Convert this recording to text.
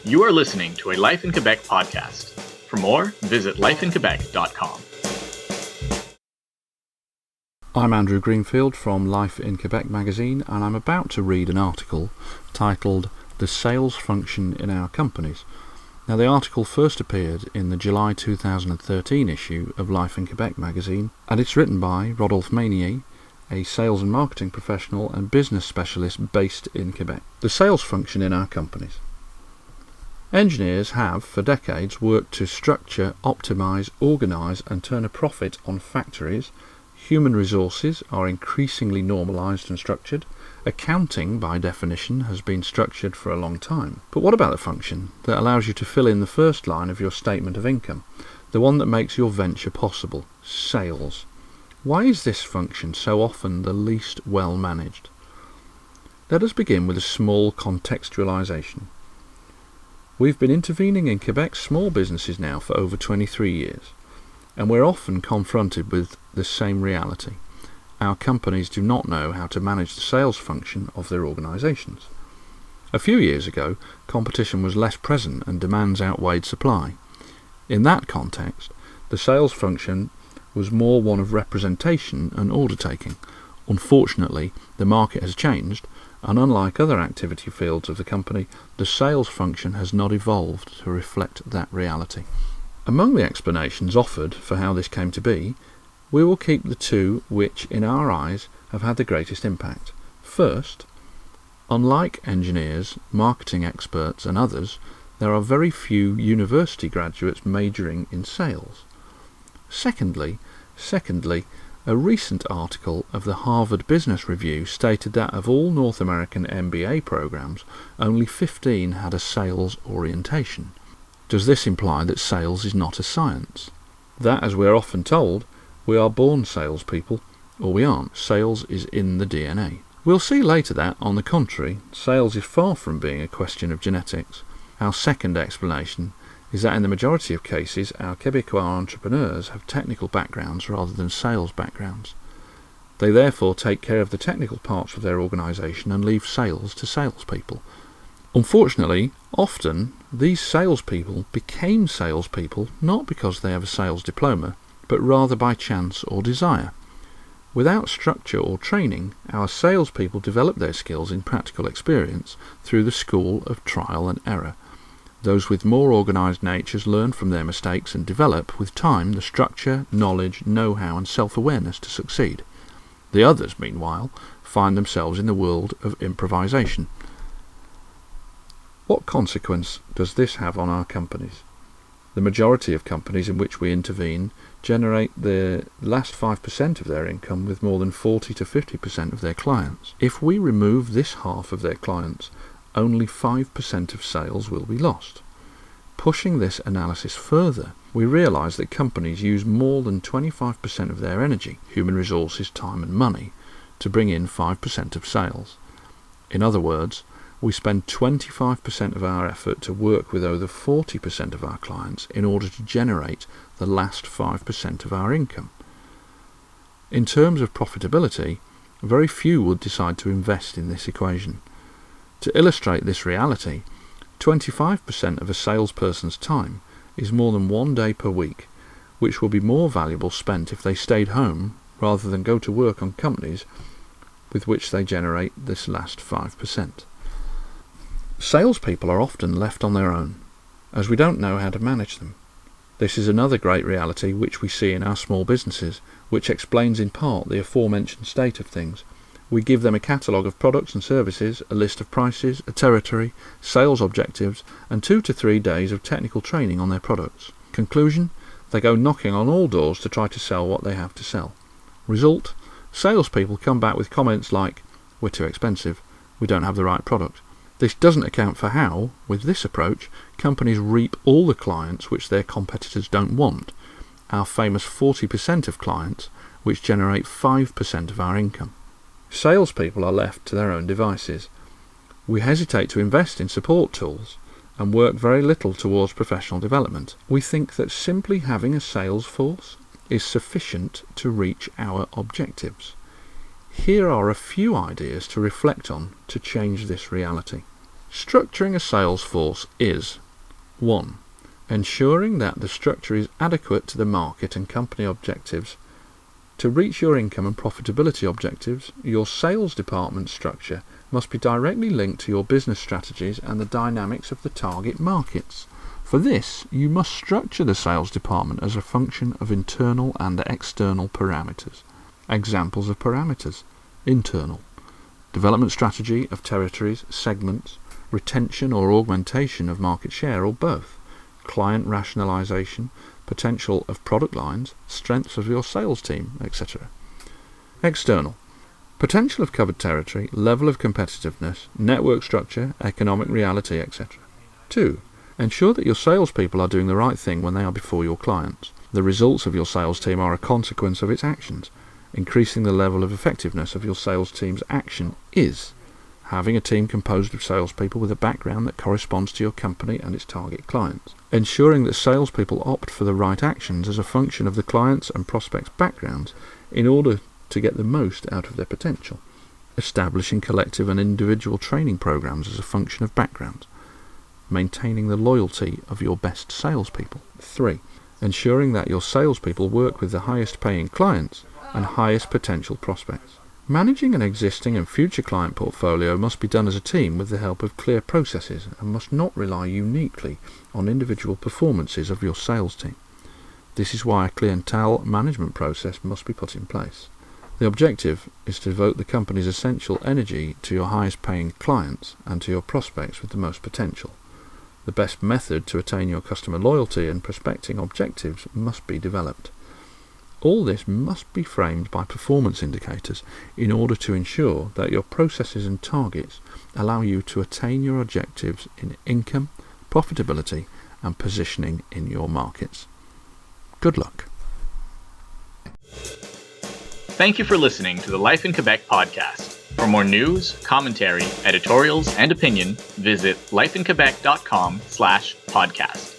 You are listening to a Life in Quebec podcast. For more, visit lifeinquebec.com. I'm Andrew Greenfield from Life in Quebec magazine, and I'm about to read an article titled The Sales Function in Our Companies. Now, the article first appeared in the July 2013 issue of Life in Quebec magazine, and it's written by Rodolphe Meynier, a sales and marketing professional and business specialist based in Quebec. The sales function in our companies. Engineers have, for decades, worked to structure, optimise, organise and turn a profit on factories. Human resources are increasingly normalised and structured. Accounting, by definition, has been structured for a long time. But what about the function that allows you to fill in the first line of your statement of income? The one that makes your venture possible, sales. Why is this function so often the least well managed? Let us begin with a small contextualisation. We've been intervening in Quebec's small businesses now for over 23 years, and we're often confronted with the same reality. Our companies do not know how to manage the sales function of their organisations. A few years ago, competition was less present and demands outweighed supply. In that context, the sales function was more one of representation and order taking. Unfortunately, the market has changed, and unlike other activity fields of the company, the sales function has not evolved to reflect that reality. Among the explanations offered for how this came to be, we will keep the two which, in our eyes, have had the greatest impact. First, unlike engineers, marketing experts and others, there are very few university graduates majoring in sales. Secondly, a recent article of the Harvard Business Review stated that of all North American MBA programs, only 15 had a sales orientation. Does this imply that sales is not a science? That, as we are often told, we are born salespeople, or we aren't. Sales is in the DNA. We'll see later that, on the contrary, sales is far from being a question of genetics. Our second explanation is that in the majority of cases our Quebecois entrepreneurs have technical backgrounds rather than sales backgrounds. They therefore take care of the technical parts of their organisation and leave sales to salespeople. Unfortunately, often these salespeople became salespeople not because they have a sales diploma, but rather by chance or desire. Without structure or training, our salespeople develop their skills in practical experience through the school of trial and error. Those with more organised natures learn from their mistakes and develop, with time, the structure, knowledge, know-how and self-awareness to succeed. The others, meanwhile, find themselves in the world of improvisation. What consequence does this have on our companies? The majority of companies in which we intervene generate the last 5% of their income with more than 40 to 50% of their clients. If we remove this half of their clients, only 5% of sales will be lost. Pushing this analysis further, we realise that companies use more than 25% of their energy, human resources, time and money, to bring in 5% of sales. In other words, we spend 25% of our effort to work with over 40% of our clients in order to generate the last 5% of our income. In terms of profitability, very few would decide to invest in this equation. To illustrate this reality, 25% of a salesperson's time is more than 1 day per week, which will be more valuable spent if they stayed home rather than go to work on companies with which they generate this last 5%. Salespeople are often left on their own, as we don't know how to manage them. This is another great reality which we see in our small businesses, which explains in part the aforementioned state of things. We give them a catalogue of products and services, a list of prices, a territory, sales objectives, and 2 to 3 days of technical training on their products. Conclusion, they go knocking on all doors to try to sell what they have to sell. Result, salespeople come back with comments like, "We're too expensive, we don't have the right product." This doesn't account for how, with this approach, companies reap all the clients which their competitors don't want, our famous 40% of clients which generate 5% of our income. Salespeople are left to their own devices. We hesitate to invest in support tools and work very little towards professional development. We think that simply having a sales force is sufficient to reach our objectives. Here are a few ideas to reflect on to change this reality. Structuring a sales force is 1. Ensuring that the structure is adequate to the market and company objectives. To reach your income and profitability objectives, your sales department structure must be directly linked to your business strategies and the dynamics of the target markets. For this, you must structure the sales department as a function of internal and external parameters. Examples of parameters: internal, development strategy of territories, segments, retention or augmentation of market share or both, client rationalization, potential of product lines, strengths of your sales team, etc. External, potential of covered territory, level of competitiveness, network structure, economic reality, etc. 2. Ensure that your salespeople are doing the right thing when they are before your clients. The results of your sales team are a consequence of its actions. Increasing the level of effectiveness of your sales team's action is having a team composed of salespeople with a background that corresponds to your company and its target clients. Ensuring that salespeople opt for the right actions as a function of the clients' and prospects' backgrounds in order to get the most out of their potential. Establishing collective and individual training programs as a function of background. Maintaining the loyalty of your best salespeople. 3. Ensuring that your salespeople work with the highest paying clients and highest potential prospects. Managing an existing and future client portfolio must be done as a team with the help of clear processes and must not rely uniquely on individual performances of your sales team. This is why a clientele management process must be put in place. The objective is to devote the company's essential energy to your highest paying clients and to your prospects with the most potential. The best method to attain your customer loyalty and prospecting objectives must be developed. All this must be framed by performance indicators in order to ensure that your processes and targets allow you to attain your objectives in income, profitability, and positioning in your markets. Good luck. Thank you for listening to the Life in Quebec podcast. For more news, commentary, editorials, and opinion, visit lifeinquebec.com/podcast.